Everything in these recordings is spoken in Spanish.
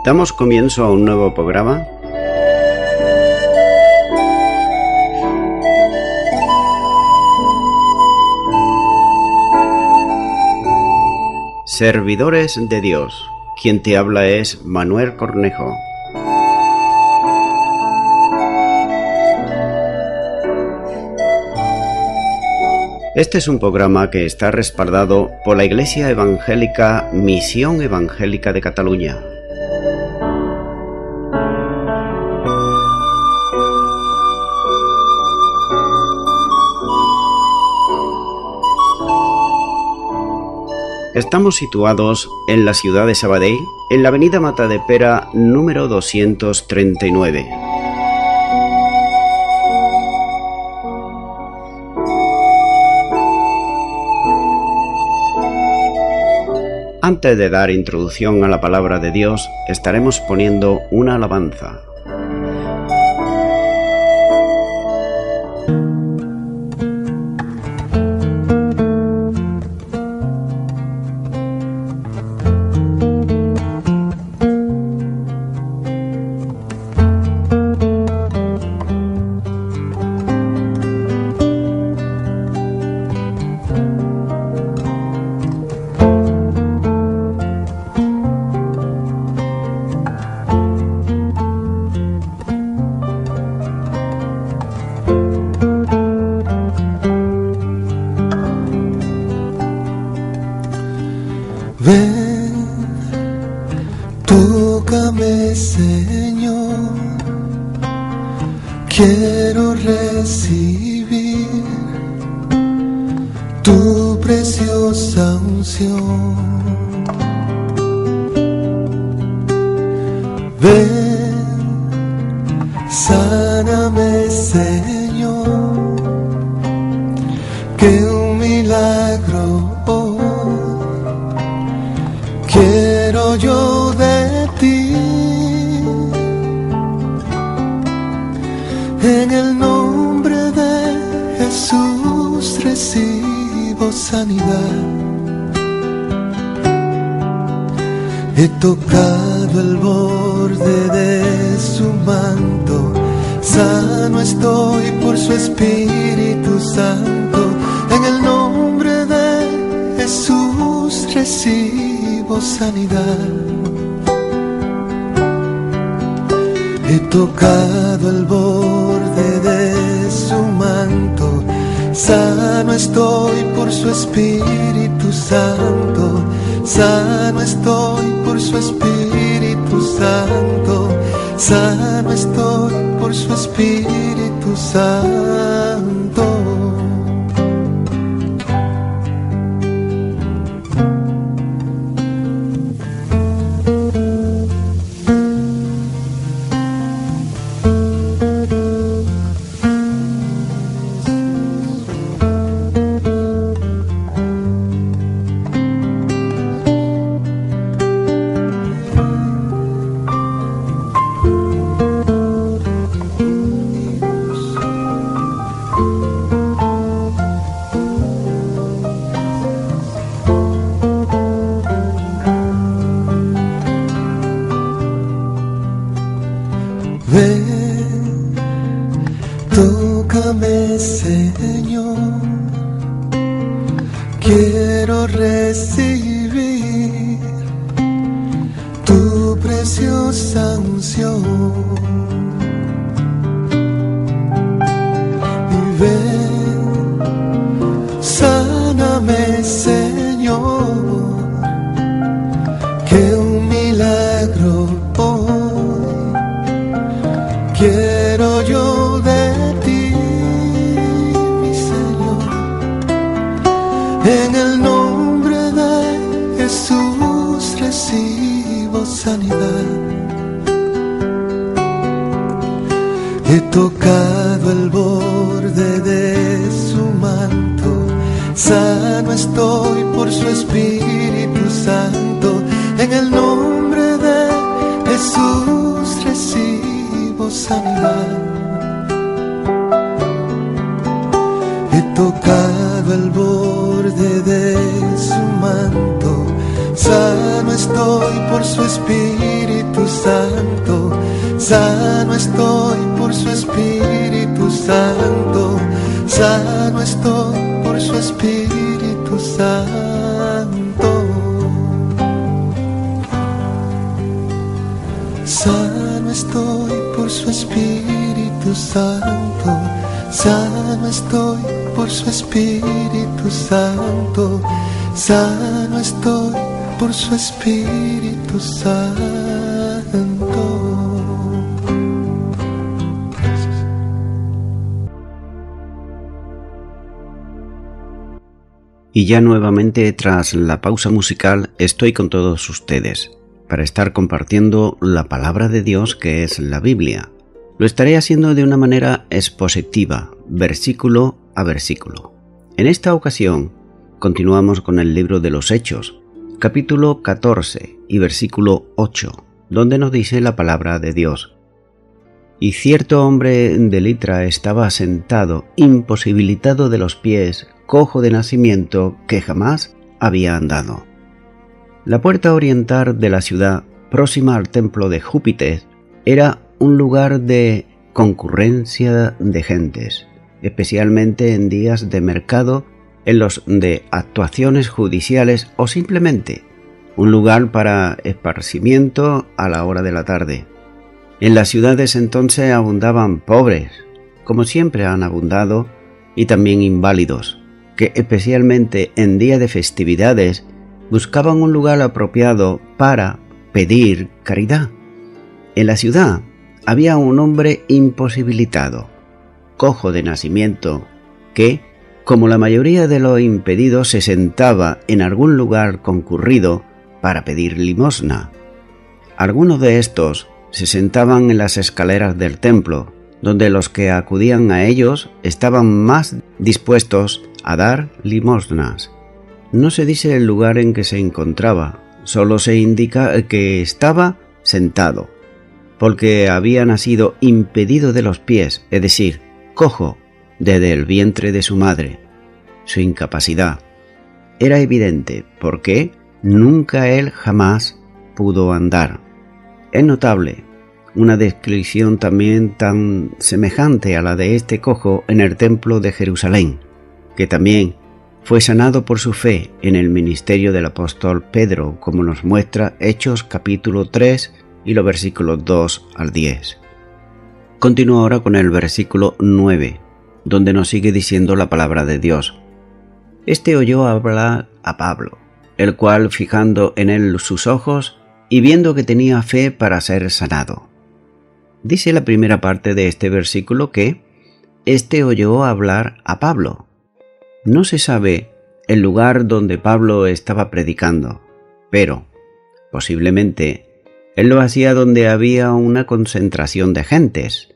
Damos comienzo a un nuevo programa. Servidores de Dios. Quien te habla es Manuel Cornejo. Este es un programa que está respaldado por la Iglesia Evangélica Misión Evangélica de Cataluña. Estamos situados en la ciudad de Sabadell, en la avenida Matadepera número 239. Antes de dar introducción a la palabra de Dios, estaremos poniendo una alabanza. Tócame, Señor, quiero recibir tu preciosa unción. Ven, sáname, Señor, que un milagro quiero yo de ti. En el nombre de Jesús recibo sanidad. He tocado el borde de su manto, sano estoy por su Espíritu Santo. En el nombre de Jesús recibo sanidad. He tocado el borde de su manto, sano estoy por su Espíritu Santo. Sano estoy por su Espíritu Santo. Sano estoy por su Espíritu Santo. Ven, tócame, Señor, quiero recibir tu preciosa unción. Y ven, sáname, Señor, que un milagro quiero yo de ti, mi Señor. En el nombre de Jesús recibo sanidad. He tocado el borde de su manto, sano estoy por su Espíritu Santo. En el nombre de Jesús recibo sanidad. He tocado el borde de su manto, sano estoy por su Espíritu Santo. Santo, sano estoy por su Espíritu Santo, sano estoy por su Espíritu Santo. Sano estoy por su Espíritu Santo, sano estoy por su Espíritu Santo, sano estoy por su Espíritu Santo. Y ya nuevamente tras la pausa musical estoy con todos ustedes para estar compartiendo la palabra de Dios que es la Biblia. Lo estaré haciendo de una manera expositiva, versículo a versículo. En esta ocasión continuamos con el libro de los Hechos, capítulo 14 y versículo 8, donde nos dice la palabra de Dios. Y cierto hombre de Litra estaba sentado, imposibilitado de los pies, cojo de nacimiento, que jamás había andado. La puerta oriental de la ciudad, próxima al templo de Júpiter, era un lugar de concurrencia de gentes, especialmente en días de mercado, en los de actuaciones judiciales o simplemente un lugar para esparcimiento a la hora de la tarde. En las ciudades entonces abundaban pobres, como siempre han abundado, y también inválidos, que especialmente en día de festividades buscaban un lugar apropiado para pedir caridad. En la ciudad había un hombre imposibilitado, cojo de nacimiento, que, como la mayoría de los impedidos, se sentaba en algún lugar concurrido para pedir limosna. Algunos de estos se sentaban en las escaleras del templo, donde los que acudían a ellos estaban más dispuestos a dar limosnas. No se dice el lugar en que se encontraba, solo se indica que estaba sentado, porque había nacido impedido de los pies, es decir, cojo, desde el vientre de su madre. Su incapacidad era evidente porque nunca él jamás pudo andar. Es notable una descripción también tan semejante a la de este cojo en el templo de Jerusalén, que también fue sanado por su fe en el ministerio del apóstol Pedro, como nos muestra Hechos capítulo 3 y los versículos 2 al 10. Continúo ahora con el versículo 9, donde nos sigue diciendo la palabra de Dios. Este oyó hablar a Pablo, el cual, fijando en él sus ojos y viendo que tenía fe para ser sanado. Dice la primera parte de este versículo que este oyó hablar a Pablo. No se sabe el lugar donde Pablo estaba predicando, pero posiblemente él lo hacía donde había una concentración de gentes,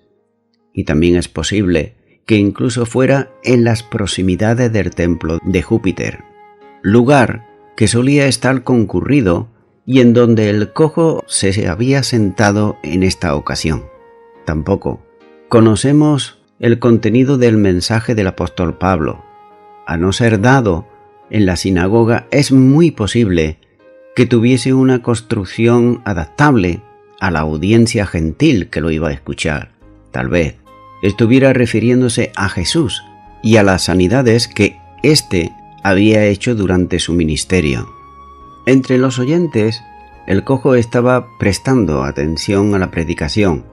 y también es posible que incluso fuera en las proximidades del templo de Júpiter, lugar que solía estar concurrido y en donde el cojo se había sentado en esta ocasión. Tampoco conocemos el contenido del mensaje del apóstol Pablo. A no ser dado en la sinagoga, es muy posible que tuviese una construcción adaptable a la audiencia gentil que lo iba a escuchar. Tal vez estuviera refiriéndose a Jesús y a las sanidades que éste había hecho durante su ministerio. Entre los oyentes, el cojo estaba prestando atención a la predicación.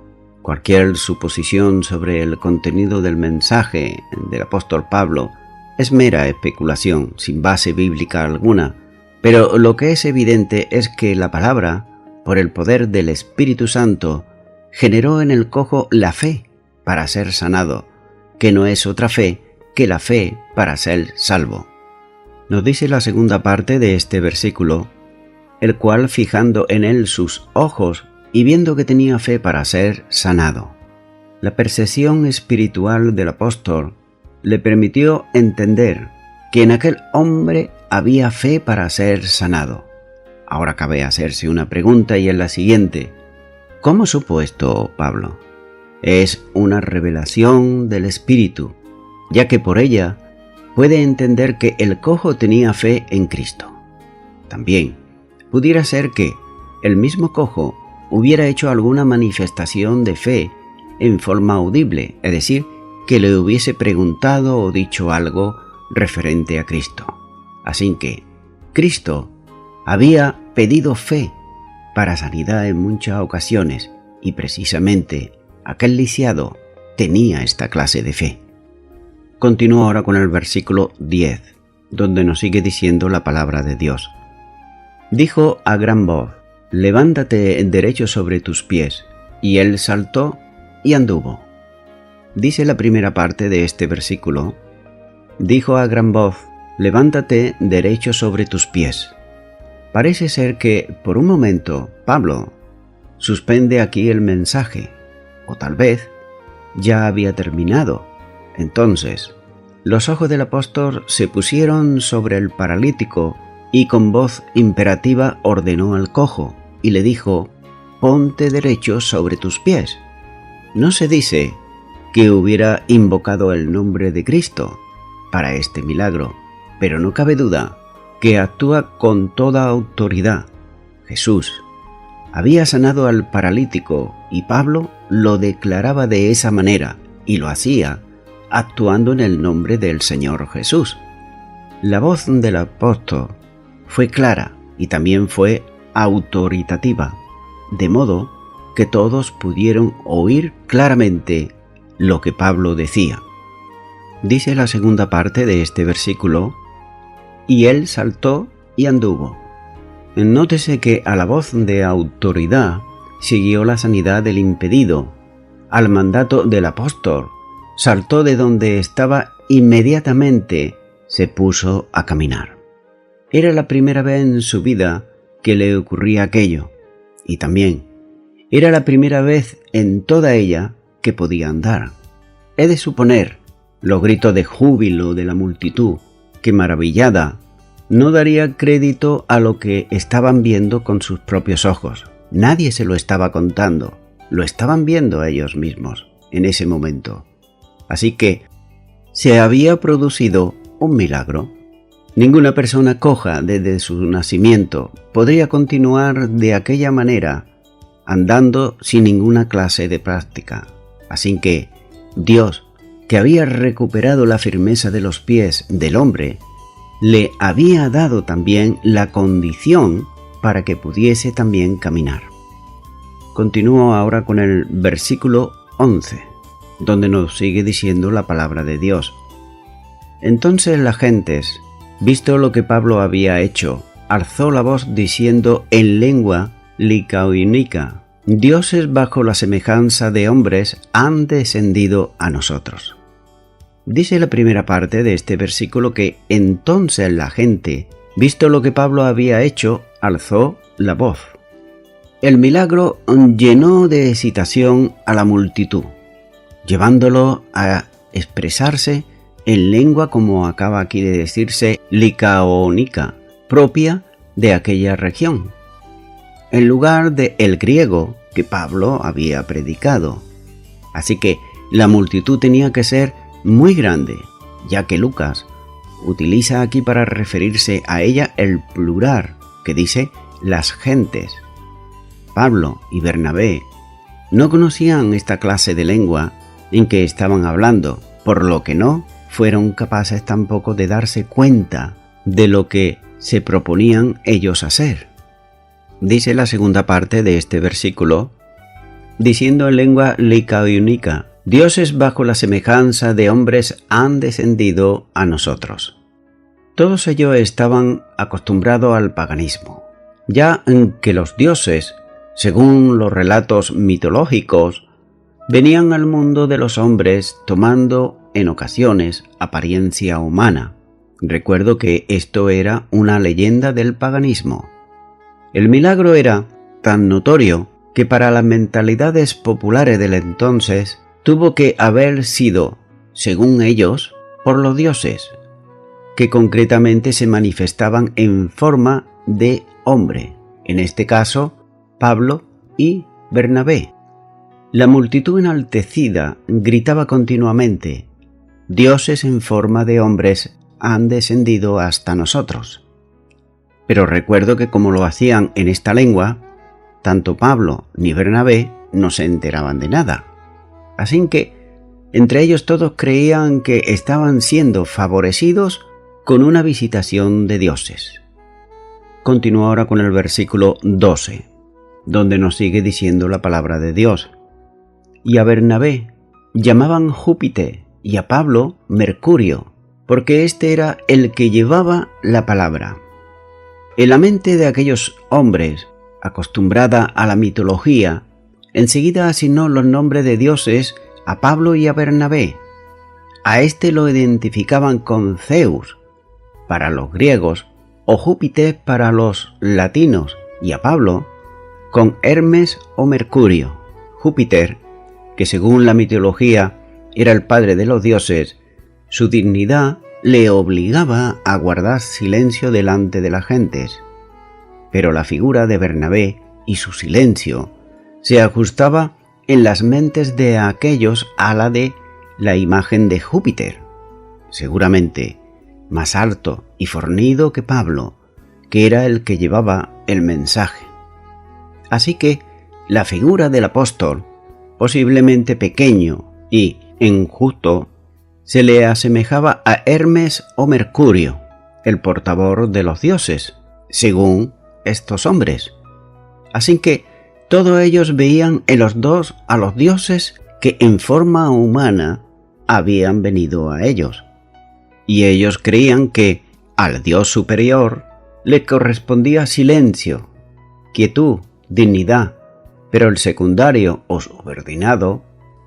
Cualquier suposición sobre el contenido del mensaje del apóstol Pablo es mera especulación, sin base bíblica alguna, pero lo que es evidente es que la palabra, por el poder del Espíritu Santo, generó en el cojo la fe para ser sanado, que no es otra fe que la fe para ser salvo. Nos dice la segunda parte de este versículo, el cual, fijando en él sus ojos y viendo que tenía fe para ser sanado. La percepción espiritual del apóstol le permitió entender que en aquel hombre había fe para ser sanado. Ahora cabe hacerse una pregunta y es la siguiente: ¿cómo supo esto Pablo? Es una revelación del Espíritu, ya que por ella puede entender que el cojo tenía fe en Cristo. También pudiera ser que el mismo cojo hubiera hecho alguna manifestación de fe en forma audible, es decir, que le hubiese preguntado o dicho algo referente a Cristo. Así que Cristo había pedido fe para sanidad en muchas ocasiones y precisamente aquel lisiado tenía esta clase de fe. Continúo ahora con el versículo 10, donde nos sigue diciendo la palabra de Dios. Dijo a gran voz: levántate derecho sobre tus pies. Y él saltó y anduvo. Dice la primera parte de este versículo: dijo a gran voz: levántate derecho sobre tus pies. Parece ser que por un momento Pablo suspende aquí el mensaje, o tal vez ya había terminado. Entonces, los ojos del apóstol se pusieron sobre el paralítico y con voz imperativa ordenó al cojo y le dijo: ponte derecho sobre tus pies. No se dice que hubiera invocado el nombre de Cristo para este milagro, pero no cabe duda que actúa con toda autoridad. Jesús había sanado al paralítico y Pablo lo declaraba de esa manera y lo hacía actuando en el nombre del Señor Jesús. La voz del apóstol fue clara y también fue autoritativa, de modo que todos pudieron oír claramente lo que Pablo decía. Dice la segunda parte de este versículo: y él saltó y anduvo. Nótese que a la voz de autoridad siguió la sanidad del impedido. Al mandato del apóstol, saltó de donde estaba inmediatamente, se puso a caminar. Era la primera vez en su vida que le ocurría aquello, y también era la primera vez en toda ella que podía andar. He de suponer los gritos de júbilo de la multitud, que maravillada no daría crédito a lo que estaban viendo con sus propios ojos. Nadie se lo estaba contando, lo estaban viendo ellos mismos en ese momento. Así que se había producido un milagro. Ninguna persona coja desde su nacimiento podría continuar de aquella manera, andando sin ninguna clase de práctica. Así que Dios, que había recuperado la firmeza de los pies del hombre, le había dado también la condición para que pudiese también caminar. Continúo ahora con el versículo 11, donde nos sigue diciendo la palabra de Dios. Entonces las gentes, visto lo que Pablo había hecho, alzó la voz diciendo en lengua licaonica: dioses bajo la semejanza de hombres han descendido a nosotros. Dice la primera parte de este versículo que entonces la gente, visto lo que Pablo había hecho, alzó la voz. El milagro llenó de excitación a la multitud, llevándolo a expresarse en lengua, como acaba aquí de decirse, licaónica, propia de aquella región, en lugar de el griego que Pablo había predicado. Así que la multitud tenía que ser muy grande, ya que Lucas utiliza aquí para referirse a ella el plural, que dice las gentes. Pablo y Bernabé no conocían esta clase de lengua en que estaban hablando, por lo que no fueron capaces tampoco de darse cuenta de lo que se proponían ellos hacer. Dice la segunda parte de este versículo, diciendo en lengua licaónica: dioses bajo la semejanza de hombres han descendido a nosotros. Todos ellos estaban acostumbrados al paganismo, ya que los dioses, según los relatos mitológicos, venían al mundo de los hombres tomando en ocasiones apariencia humana. Recuerdo que esto era una leyenda del paganismo. El milagro era tan notorio que para las mentalidades populares del entonces tuvo que haber sido, según ellos, por los dioses, que concretamente se manifestaban en forma de hombre, en este caso Pablo y Bernabé. La multitud enaltecida gritaba continuamente: dioses en forma de hombres han descendido hasta nosotros. Pero recuerdo que como lo hacían en esta lengua, tanto Pablo ni Bernabé no se enteraban de nada. Así que entre ellos todos creían que estaban siendo favorecidos con una visitación de dioses. Continúo ahora con el versículo 12, donde nos sigue diciendo la palabra de Dios. Y a Bernabé llamaban Júpiter y a Pablo Mercurio, porque este era el que llevaba la palabra. En la mente de aquellos hombres, acostumbrada a la mitología, enseguida asignó los nombres de dioses a Pablo y a Bernabé. A este lo identificaban con Zeus para los griegos o Júpiter para los latinos, y a Pablo con Hermes o Mercurio. Júpiter, que según la mitología era el padre de los dioses, su dignidad le obligaba a guardar silencio delante de las gentes. Pero la figura de Bernabé y su silencio se ajustaba en las mentes de aquellos a la de la imagen de Júpiter, seguramente más alto y fornido que Pablo, que era el que llevaba el mensaje. Así que la figura del apóstol, posiblemente pequeño y enjuto, se le asemejaba a Hermes o Mercurio, el portador de los dioses, según estos hombres. Así que todos ellos veían en los dos a los dioses que en forma humana habían venido a ellos. Y ellos creían que al Dios superior le correspondía silencio, quietud, dignidad, pero el secundario o subordinado,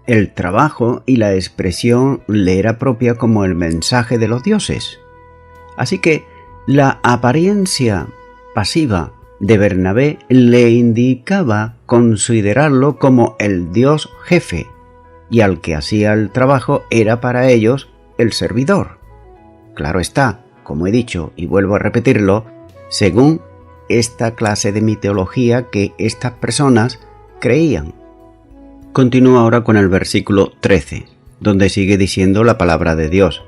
el trabajo y la expresión le era propia como el mensaje de los dioses. Así que la apariencia pasiva de Bernabé le indicaba considerarlo como el dios jefe, y al que hacía el trabajo era para ellos el servidor. Claro está, como he dicho y vuelvo a repetirlo, según esta clase de mitología que estas personas creían. Continúo ahora con el versículo 13, donde sigue diciendo la palabra de Dios.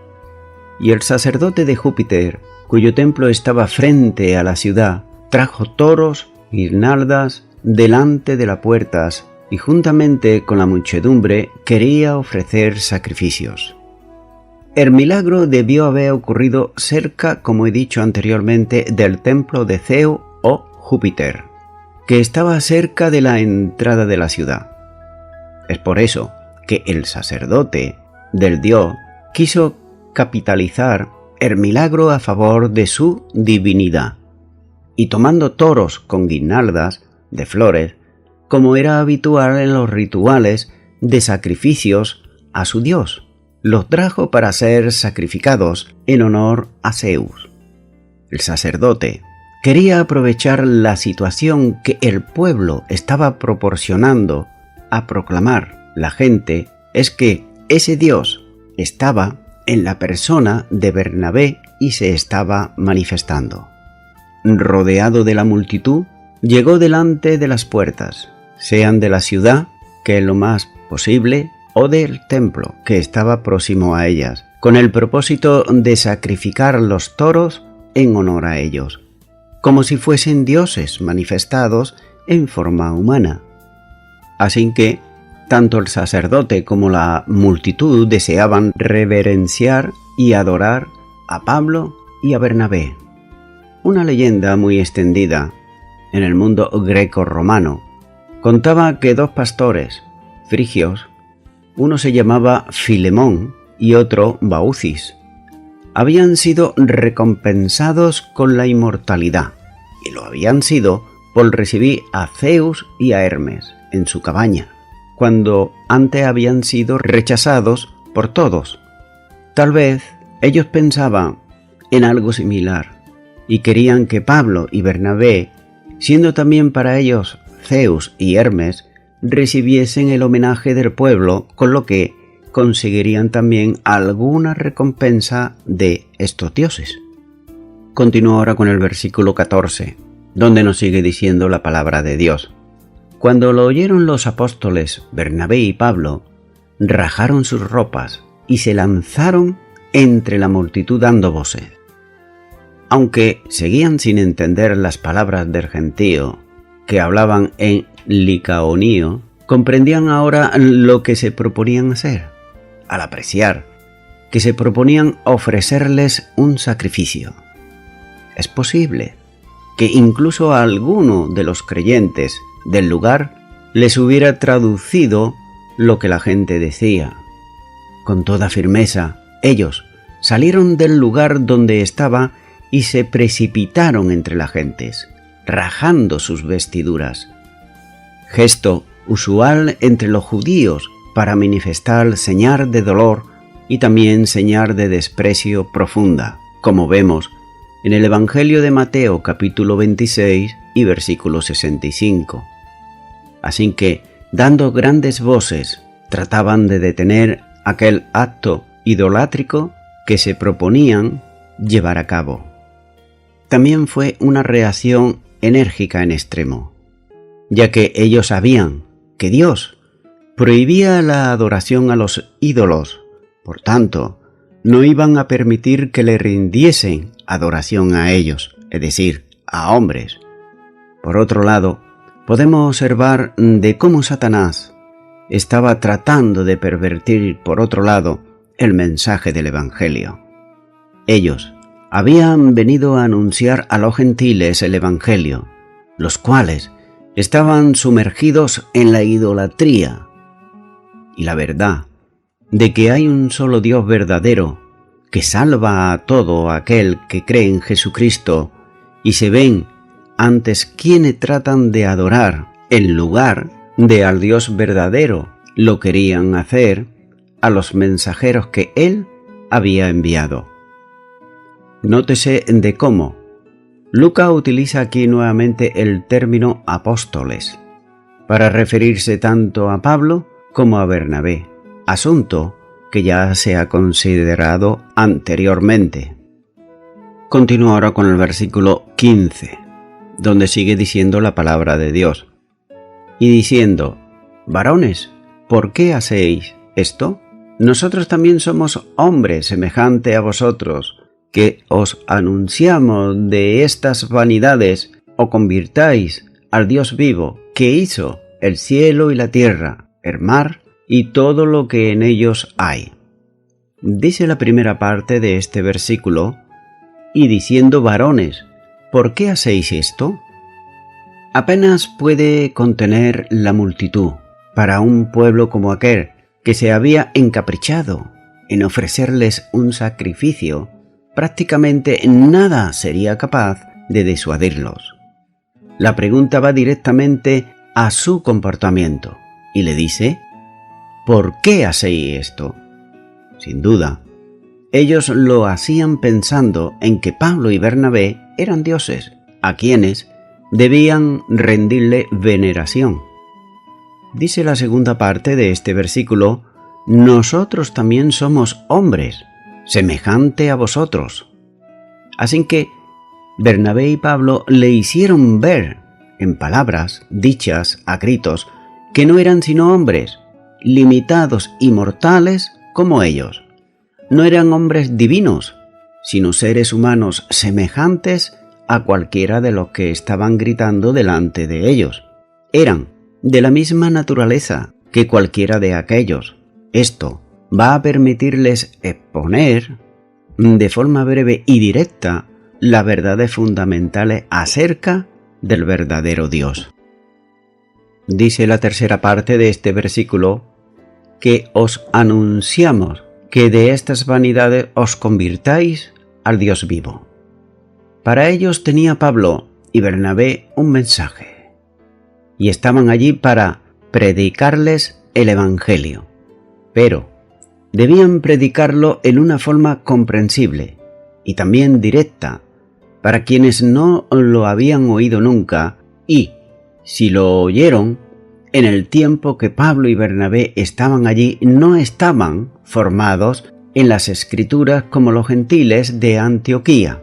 Y el sacerdote de Júpiter, cuyo templo estaba frente a la ciudad, trajo toros, guirnaldas, delante de las puertas, y juntamente con la muchedumbre quería ofrecer sacrificios. El milagro debió haber ocurrido cerca, como he dicho anteriormente, del templo de Zeus o Júpiter, que estaba cerca de la entrada de la ciudad. Es por eso que el sacerdote del dios quiso capitalizar el milagro a favor de su divinidad, y tomando toros con guirnaldas de flores, como era habitual en los rituales de sacrificios a su dios, los trajo para ser sacrificados en honor a Zeus. El sacerdote quería aprovechar la situación que el pueblo estaba proporcionando a proclamar la gente, es que ese dios estaba en la persona de Bernabé y se estaba manifestando. Rodeado de la multitud, llegó delante de las puertas, sean de la ciudad, que es lo más posible, o del templo, que estaba próximo a ellas, con el propósito de sacrificar los toros en honor a ellos, como si fuesen dioses manifestados en forma humana. Así que tanto el sacerdote como la multitud deseaban reverenciar y adorar a Pablo y a Bernabé. Una leyenda muy extendida en el mundo greco-romano contaba que dos pastores frigios, uno se llamaba Filemón y otro Baucis, habían sido recompensados con la inmortalidad, y lo habían sido por recibir a Zeus y a Hermes en su cabaña, cuando antes habían sido rechazados por todos. Tal vez ellos pensaban en algo similar y querían que Pablo y Bernabé, siendo también para ellos Zeus y Hermes, recibiesen el homenaje del pueblo, con lo que conseguirían también alguna recompensa de estos dioses. Continúo ahora con el versículo 14, donde nos sigue diciendo la palabra de Dios. Cuando lo oyeron los apóstoles Bernabé y Pablo, rajaron sus ropas y se lanzaron entre la multitud dando voces. Aunque seguían sin entender las palabras del gentío, que hablaban en licaonío, comprendían ahora lo que se proponían hacer, al apreciar que se proponían ofrecerles un sacrificio. Es posible que incluso a alguno de los creyentes del lugar les hubiera traducido lo que la gente decía. Con toda firmeza, ellos salieron del lugar donde estaba y se precipitaron entre las gentes, rajando sus vestiduras. Gesto usual entre los judíos para manifestar señal de dolor y también señal de desprecio profunda, como vemos en el Evangelio de Mateo capítulo 26 y versículo 65. Así que, dando grandes voces, trataban de detener aquel acto idolátrico que se proponían llevar a cabo. También fue una reacción enérgica en extremo, ya que ellos sabían que Dios prohibía la adoración a los ídolos, por tanto, no iban a permitir que le rindiesen adoración a ellos, es decir, a hombres. Por otro lado, podemos observar de cómo Satanás estaba tratando de pervertir, por otro lado, el mensaje del Evangelio. Ellos habían venido a anunciar a los gentiles el Evangelio, los cuales estaban sumergidos en la idolatría. Y la verdad de que hay un solo Dios verdadero que salva a todo aquel que cree en Jesucristo y se ven antes quienes tratan de adorar en lugar de al Dios verdadero, lo querían hacer a los mensajeros que Él había enviado. Nótese de cómo Lucas utiliza aquí nuevamente el término apóstoles para referirse tanto a Pablo como a Bernabé, asunto que ya se ha considerado anteriormente. Continúo ahora con el versículo 15, donde sigue diciendo la palabra de Dios. Y diciendo, varones, ¿por qué hacéis esto? Nosotros también somos hombres semejante a vosotros, que os anunciamos de estas vanidades, o convirtáis al Dios vivo, que hizo el cielo y la tierra, el mar y todo lo que en ellos hay. Dice la primera parte de este versículo, y diciendo varones, ¿por qué hacéis esto? Apenas puede contener la multitud para un pueblo como aquel que se había encaprichado en ofrecerles un sacrificio. Prácticamente nada sería capaz de disuadirlos. La pregunta va directamente a su comportamiento y le dice, ¿por qué hacéis esto? Sin duda, ellos lo hacían pensando en que Pablo y Bernabé eran dioses, a quienes debían rendirle veneración. Dice la segunda parte de este versículo, nosotros también somos hombres, semejante a vosotros. Así que Bernabé y Pablo le hicieron ver, en palabras dichas a gritos, que no eran sino hombres, limitados y mortales como ellos. No eran hombres divinos, sino seres humanos semejantes a cualquiera de los que estaban gritando delante de ellos. Eran de la misma naturaleza que cualquiera de aquellos. Esto va a permitirles exponer de forma breve y directa las verdades fundamentales acerca del verdadero Dios. Dice la tercera parte de este versículo que os anunciamos que de estas vanidades os convirtáis al Dios vivo. Para ellos tenía Pablo y Bernabé un mensaje y estaban allí para predicarles el Evangelio, pero debían predicarlo en una forma comprensible y también directa para quienes no lo habían oído nunca y, si lo oyeron, en el tiempo que Pablo y Bernabé estaban allí no estaban formados en las Escrituras como los gentiles de Antioquía.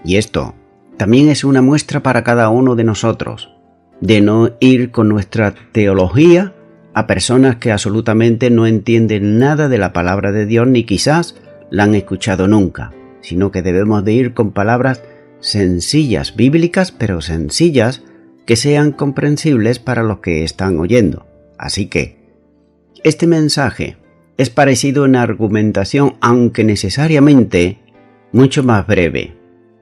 Y esto también es una muestra para cada uno de nosotros, de no ir con nuestra teología a personas que absolutamente no entienden nada de la palabra de Dios ni quizás la han escuchado nunca, sino que debemos de ir con palabras sencillas, bíblicas, pero sencillas, que sean comprensibles para los que están oyendo. Así que este mensaje es parecido en argumentación, aunque necesariamente mucho más breve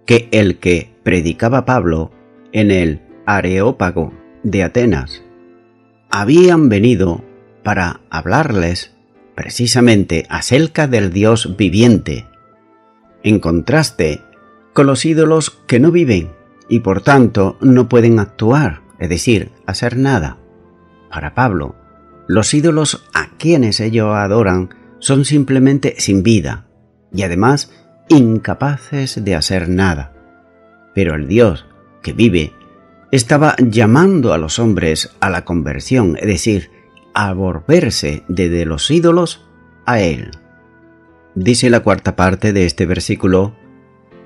que el que predicaba Pablo en el Areópago de Atenas. Habían venido para hablarles precisamente acerca del Dios viviente, en contraste con los ídolos que no viven y por tanto no pueden actuar, es decir, hacer nada. Para Pablo, los ídolos a quienes ellos adoran son simplemente sin vida y además incapaces de hacer nada. Pero el Dios que vive estaba llamando a los hombres a la conversión, es decir, a volverse de los ídolos a Él. Dice la cuarta parte de este versículo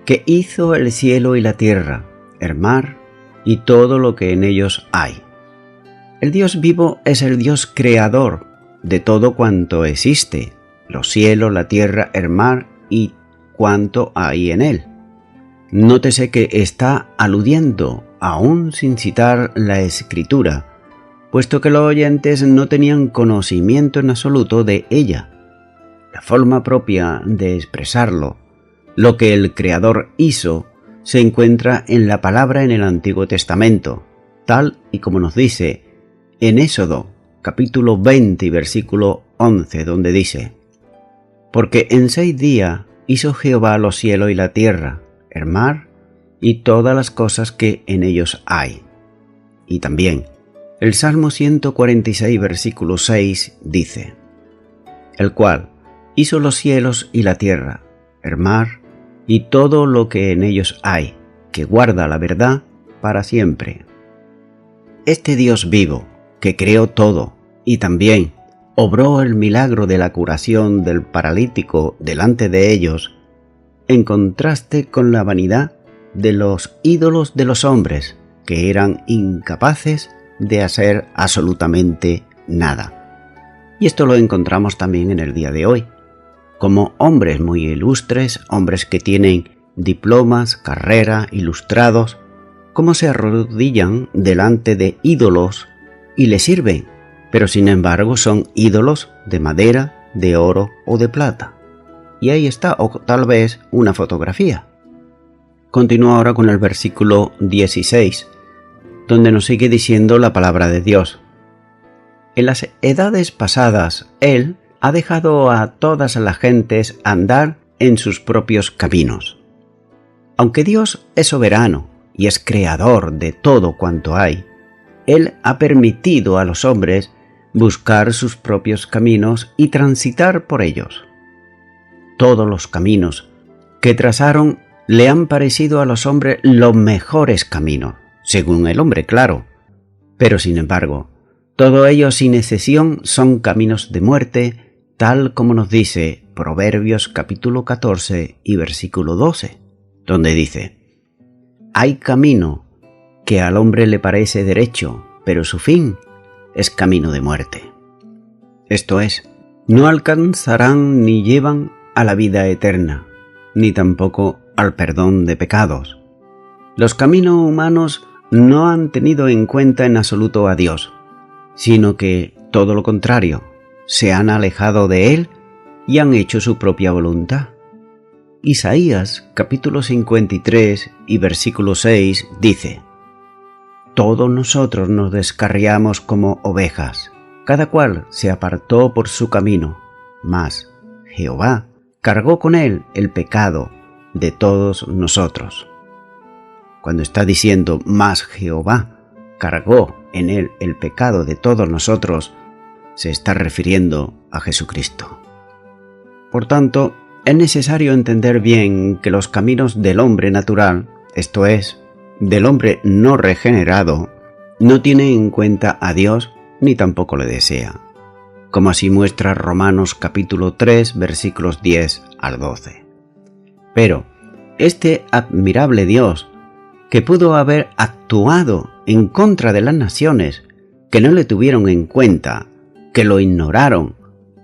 que hizo el cielo y la tierra, el mar y todo lo que en ellos hay. El Dios vivo es el Dios creador de todo cuanto existe, los cielos, la tierra, el mar y cuanto hay en él. Nótese que está aludiendo, aún sin citar la Escritura, puesto que los oyentes no tenían conocimiento en absoluto de ella. La forma propia de expresarlo, lo que el Creador hizo, se encuentra en la palabra en el Antiguo Testamento, tal y como nos dice en Éxodo, capítulo 20 y versículo 11, donde dice: porque en 6 días hizo Jehová los cielos y la tierra, el mar y todas las cosas que en ellos hay. Y también el Salmo 146, versículo 6 dice: el cual hizo los cielos y la tierra, el mar y todo lo que en ellos hay, que guarda la verdad para siempre. Este Dios vivo, que creó todo y también obró el milagro de la curación del paralítico delante de ellos, en contraste con la vanidad de los ídolos de los hombres, que eran incapaces de hacer absolutamente nada. Y esto lo encontramos también en el día de hoy, como hombres muy ilustres, hombres que tienen diplomas, carrera, ilustrados, cómo se arrodillan delante de ídolos y les sirven, pero sin embargo son ídolos de madera, de oro o de plata. Y ahí está, o tal vez una fotografía. Continúa ahora con el versículo 16, donde nos sigue diciendo la palabra de Dios. En las edades pasadas, Él ha dejado a todas las gentes andar en sus propios caminos. Aunque Dios es soberano y es creador de todo cuanto hay, Él ha permitido a los hombres buscar sus propios caminos y transitar por ellos. Todos los caminos que trazaron le han parecido a los hombres los mejores caminos, según el hombre, claro. Pero sin embargo, todos ellos sin excepción son caminos de muerte, tal como nos dice Proverbios capítulo 14 y versículo 12, donde dice: hay camino que al hombre le parece derecho, pero su fin es camino de muerte. Esto es, no alcanzarán ni llevan a la vida eterna, ni tampoco al perdón de pecados. Los caminos humanos no han tenido en cuenta en absoluto a Dios, sino que, todo lo contrario, se han alejado de Él y han hecho su propia voluntad. Isaías capítulo 53 y versículo 6 dice: todos nosotros nos descarriamos como ovejas, cada cual se apartó por su camino, mas Jehová cargó con él el pecado de todos nosotros. Cuando está diciendo mas Jehová cargó en él el pecado de todos nosotros, se está refiriendo a Jesucristo. Por tanto, es necesario entender bien que los caminos del hombre natural, esto es, del hombre no regenerado, no tiene en cuenta a Dios ni tampoco le desea, como así muestra Romanos capítulo 3 versículos 10 al 12. Pero este admirable Dios, que pudo haber actuado en contra de las naciones que no le tuvieron en cuenta, que lo ignoraron,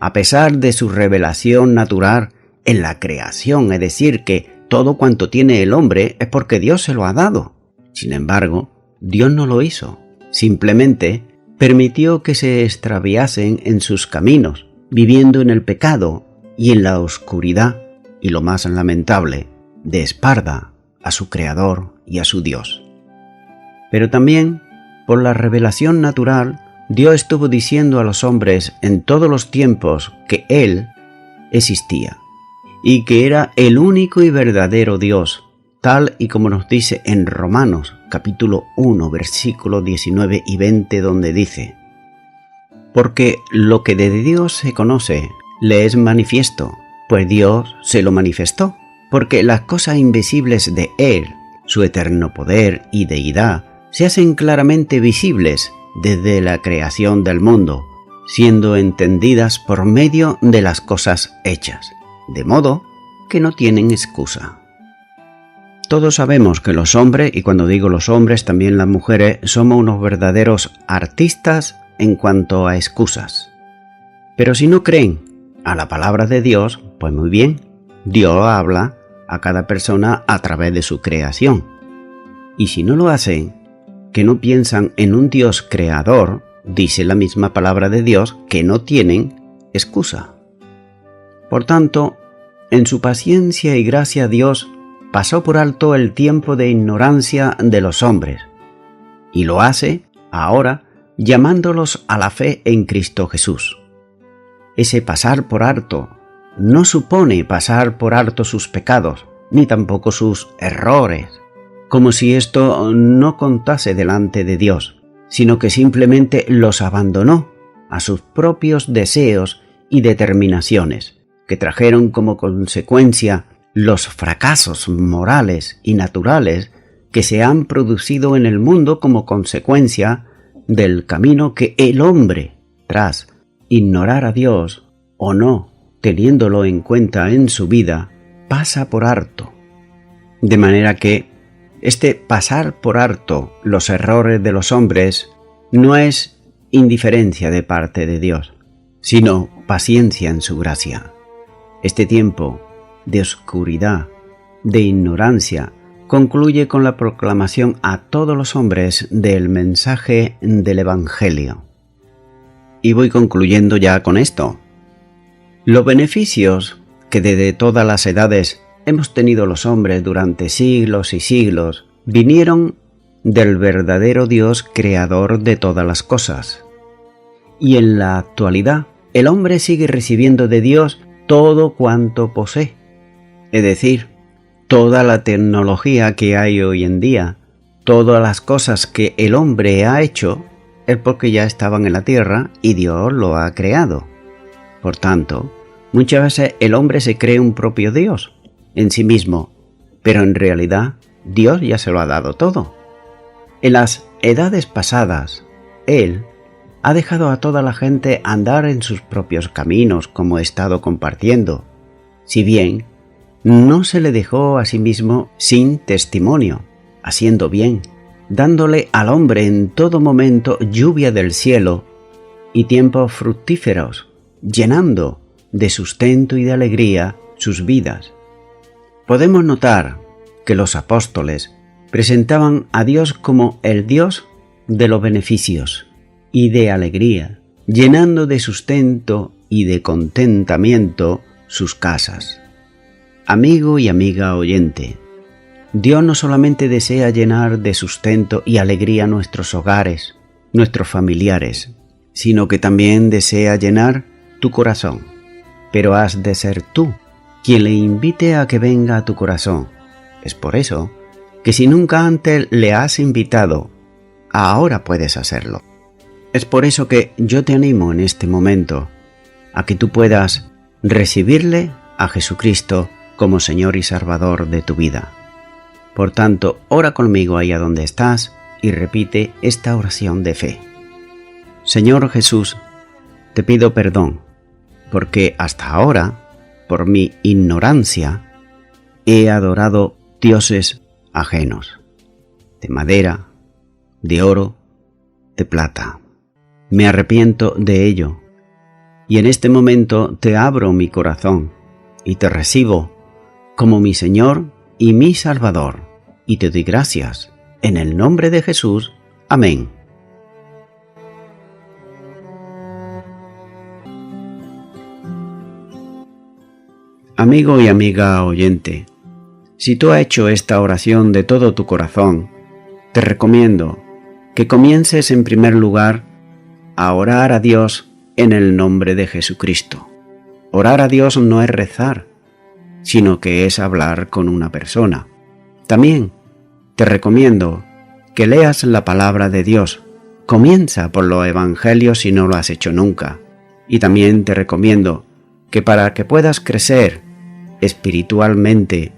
a pesar de su revelación natural en la creación, es decir, que todo cuanto tiene el hombre es porque Dios se lo ha dado. Sin embargo, Dios no lo hizo. Simplemente permitió que se extraviasen en sus caminos, viviendo en el pecado y en la oscuridad, y lo más lamentable, de espalda a su Creador y a su Dios. Pero también, por la revelación natural, Dios estuvo diciendo a los hombres en todos los tiempos que Él existía y que era el único y verdadero Dios, tal y como nos dice en Romanos capítulo 1, versículos 19 y 20, donde dice: porque lo que de Dios se conoce le es manifiesto, pues Dios se lo manifestó, porque las cosas invisibles de Él, su eterno poder y deidad, se hacen claramente visibles desde la creación del mundo, siendo entendidas por medio de las cosas hechas, de modo que no tienen excusa. Todos sabemos que los hombres, y cuando digo los hombres también las mujeres, somos unos verdaderos artistas en cuanto a excusas. Pero si no creen a la palabra de Dios, pues muy bien, Dios habla a cada persona a través de su creación. Y si no lo hacen, que no piensan en un Dios creador, dice la misma palabra de Dios que no tienen excusa. Por tanto, en su paciencia y gracia Dios pasó por alto el tiempo de ignorancia de los hombres, y lo hace ahora llamándolos a la fe en Cristo Jesús. Ese pasar por alto no supone pasar por alto sus pecados, ni tampoco sus errores, como si esto no contase delante de Dios, sino que simplemente los abandonó a sus propios deseos y determinaciones, que trajeron como consecuencia los fracasos morales y naturales que se han producido en el mundo como consecuencia del camino que el hombre, tras ignorar a Dios o no teniéndolo en cuenta en su vida, pasa por alto. De manera que este pasar por alto los errores de los hombres no es indiferencia de parte de Dios, sino paciencia en su gracia. Este tiempo de oscuridad, de ignorancia, concluye con la proclamación a todos los hombres del mensaje del Evangelio. Y voy concluyendo ya con esto. Los beneficios que desde todas las edades hemos tenido los hombres durante siglos y siglos vinieron del verdadero Dios creador de todas las cosas. Y en la actualidad, el hombre sigue recibiendo de Dios todo cuanto posee, es decir, toda la tecnología que hay hoy en día, todas las cosas que el hombre ha hecho, es porque ya estaban en la tierra y Dios lo ha creado. Por tanto, muchas veces el hombre se cree un propio Dios en sí mismo, pero en realidad Dios ya se lo ha dado todo. En las edades pasadas, Él ha dejado a toda la gente andar en sus propios caminos, como he estado compartiendo, si bien no se le dejó a sí mismo sin testimonio, haciendo bien, dándole al hombre en todo momento lluvia del cielo y tiempos fructíferos, llenando de sustento y de alegría sus vidas. Podemos notar que los apóstoles presentaban a Dios como el Dios de los beneficios y de alegría, llenando de sustento y de contentamiento sus casas. Amigo y amiga oyente, Dios no solamente desea llenar de sustento y alegría nuestros hogares, nuestros familiares, sino que también desea llenar tu corazón. Pero has de ser tú quien le invite a que venga a tu corazón. Es por eso que si nunca antes le has invitado, ahora puedes hacerlo. Es por eso que yo te animo en este momento a que tú puedas recibirle a Jesucristo como Señor y Salvador de tu vida. Por tanto, ora conmigo ahí a donde estás y repite esta oración de fe. Señor Jesús, te pido perdón, porque hasta ahora, por mi ignorancia, he adorado dioses ajenos, de madera, de oro, de plata. Me arrepiento de ello, y en este momento te abro mi corazón y te recibo como mi Señor y mi Salvador, y te doy gracias en el nombre de Jesús. Amén. Amigo y amiga oyente, si tú has hecho esta oración de todo tu corazón, te recomiendo que comiences en primer lugar a orar a Dios en el nombre de Jesucristo. Orar a Dios no es rezar, sino que es hablar con una persona. También te recomiendo que leas la palabra de Dios. Comienza por los evangelios si no lo has hecho nunca. Y también te recomiendo que para que puedas crecer espiritualmente,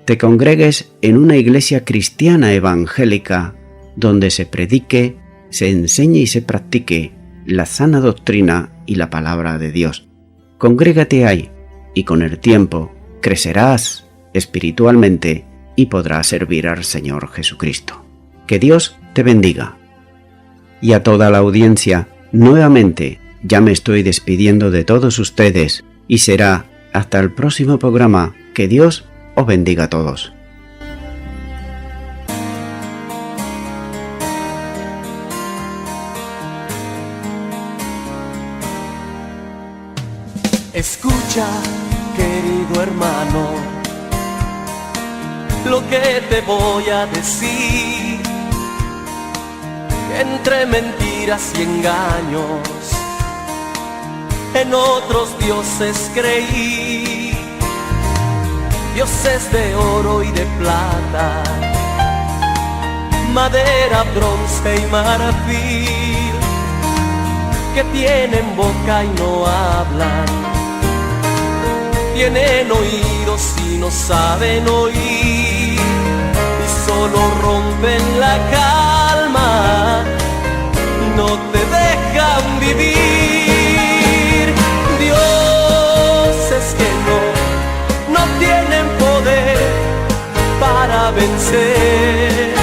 te congregues en una iglesia cristiana evangélica donde se predique, se enseñe y se practique la sana doctrina y la palabra de Dios. Congrégate ahí y con el tiempo crecerás espiritualmente y podrás servir al Señor Jesucristo. Que Dios te bendiga. Y a toda la audiencia, nuevamente, ya me estoy despidiendo de todos ustedes y será hasta el próximo programa. Que Dios os bendiga a todos. Escucha, querido hermano, lo que te voy a decir. Entre mentiras y engaños, en otros dioses creí. Dioses de oro y de plata, madera, bronce y marfil, que tienen boca y no hablan, tienen oídos y no saben oír, y solo rompen la calma, no te dejan vivir. Dioses que no tienen poder para vencer.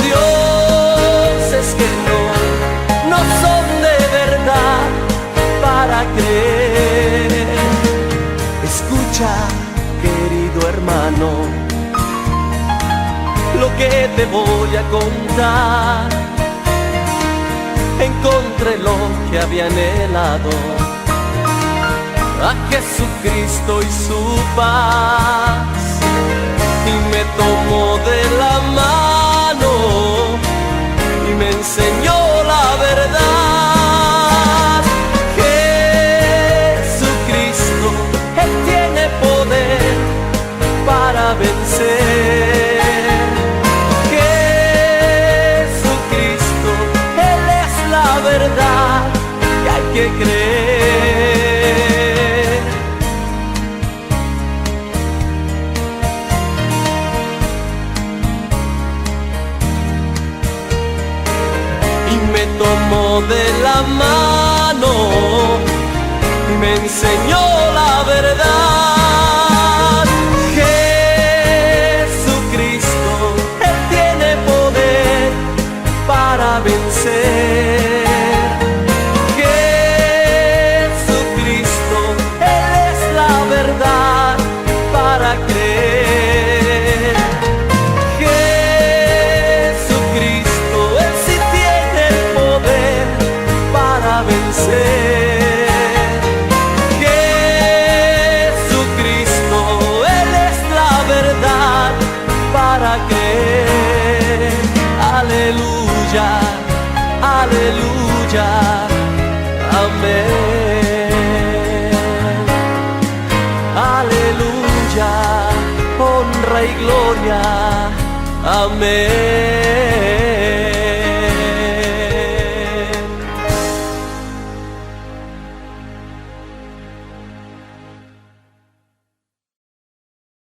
Dioses que no son de verdad para creer. Escucha, querido hermano, lo que te voy a contar. Encontré lo que había anhelado, a Jesucristo y su paz, y me tomó de la mano y me enseñó la verdad. Jesucristo, Él tiene poder para vencer. Jesucristo, Él es la verdad que hay que creer. Tomó de la mano y me enseñó la verdad. Jesucristo, Él tiene poder para vencer. Jesucristo, Él es la verdad para creer. Jesucristo, Él sí tiene el poder para vencer. Jesucristo, Él es la verdad para creer. Aleluya, aleluya, amén. Aleluya, honra y gloria, amén.